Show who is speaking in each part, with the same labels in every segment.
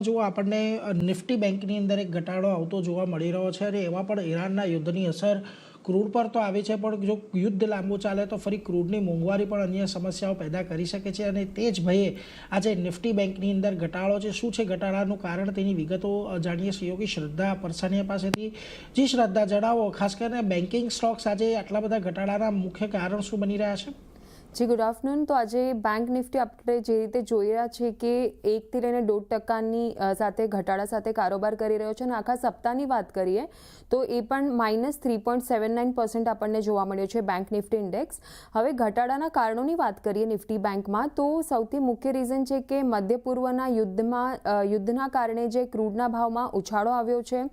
Speaker 1: જો આપણને નિફ્ટી બેંકની અંદર એક ઘટાડો આવતો જોવા મળી રહ્યો છે અને એમાં પણ ઈરાનના યુદ્ધની અસર ક્રૂડ પર તો આવી છે, પણ જો યુદ્ધ લાંબુ ચાલે તો ફરી ક્રૂડની મોંઘવારી પણ અન્ય સમસ્યાઓ પેદા કરી શકે છે અને તે જ ભયે આજે નિફ્ટી બેંકની અંદર ઘટાડો છે. શું છે ઘટાડાનું કારણ, તેની વિગતો જાણીએ સહયોગી શ્રદ્ધા પરસાનિયા પાસેથી. જી શ્રદ્ધા, જણાવો, ખાસ કરીને બેન્કિંગ સ્ટોક્સ આજે આટલા બધા ઘટાડાના મુખ્ય કારણ શું બની રહ્યા છે?
Speaker 2: જી ગુડ આફ્ટરનૂન. તો આજે બેંક નિફ્ટી આપણે જે રીતે જોઈ રહ્યા છીએ કે 1 થી લઈને 1.5% સાથે ઘટાડા સાથે કારોબાર કરી રહ્યો છે અને આખા સપ્તાહની વાત કરીએ તો એ પણ -3.79% આપણને જોવા મળ્યો છે બેંક નિફ્ટી ઇન્ડેક્સ. હવે ઘટાડાના કારણોની વાત કરીએ નિફ્ટી બેંકમાં તો સૌથી મુખ્ય રીઝન છે કે મધ્ય પૂર્વના યુદ્ધના કારણે જે ક્રૂડના ભાવમાં ઉછાળો આવ્યો છે,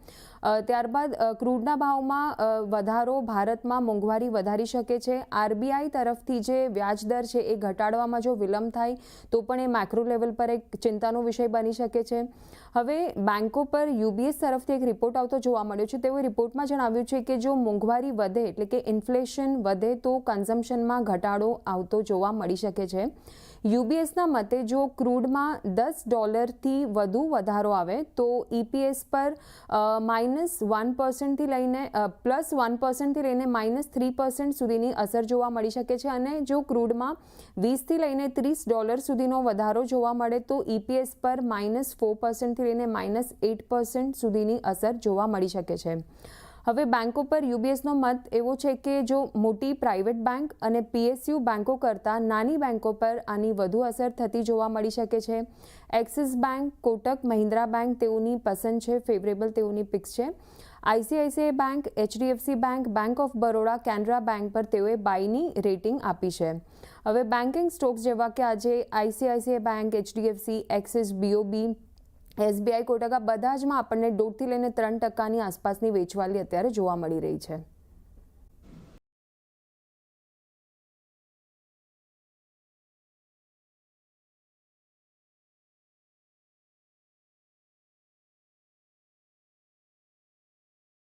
Speaker 2: ત્યારબાદ ક્રૂડના ભાવમાં વધારો ભારતમાં મોંઘવારી વધારી શકે છે. આરબીઆઈ તરફથી જે વ્યાજદર છે એ ઘટાડવામાં જો વિલંબ થાય તો પણ એ મેક્રો લેવલ પર એક ચિંતાનો વિષય બની શકે છે. હવે બેંકો પર યુબીએસ તરફથી એક રિપોર્ટ આવતો જોવા મળ્યો છે. તેઓ રિપોર્ટમાં જણાવ્યું છે કે જો મોંઘવારી વધે એટલે કે ઇન્ફ્લેશન વધે તો કન્ઝમ્પશનમાં ઘટાડો આવતો જોવા મળી શકે છે. યુબીએસના મતે જો ક્રૂડમાં $10થી વધુ વધારો આવે તો ઈપીએસ પર -1%થી લઈને +1%થી લઈને -3% સુધીની અસર જોવા મળી શકે છે અને જો ક્રૂડમાં $20થી લઈને $30 સુધીનો વધારો જોવા મળે તો ઈપીએસ પર -4%થી લઈને -8% સુધીની અસર જોવા મળી શકે છે. હવે બેંકો પર યુબીએસનો મત એવો છે કે જો મોટી પ્રાઇવેટ બેંક અને પીએસયુ બેંકો કરતાં નાની બેંકો પર આની વધુ અસર થતી જોવા મળી શકે છે. Axis bank, Kotak Mahindra bank તેઓની પસંદ છે, ફેવરેબલ તેઓની પિક્સ છે. ICICI bank, HDFC bank, bank of Baroda, Canara bank પર તેઓએ બાયની રેટિંગ આપી છે. હવે બેન્કિંગ સ્ટોક્સ જેવા કે આજે ICICI bank, HDFC, axis, BOB, SBI, Kotak આ બધા જમાં આપણને 1.5થી લઈને 3%ની આસપાસની વેચવાલી અત્યારે જોવા મળી રહી છે.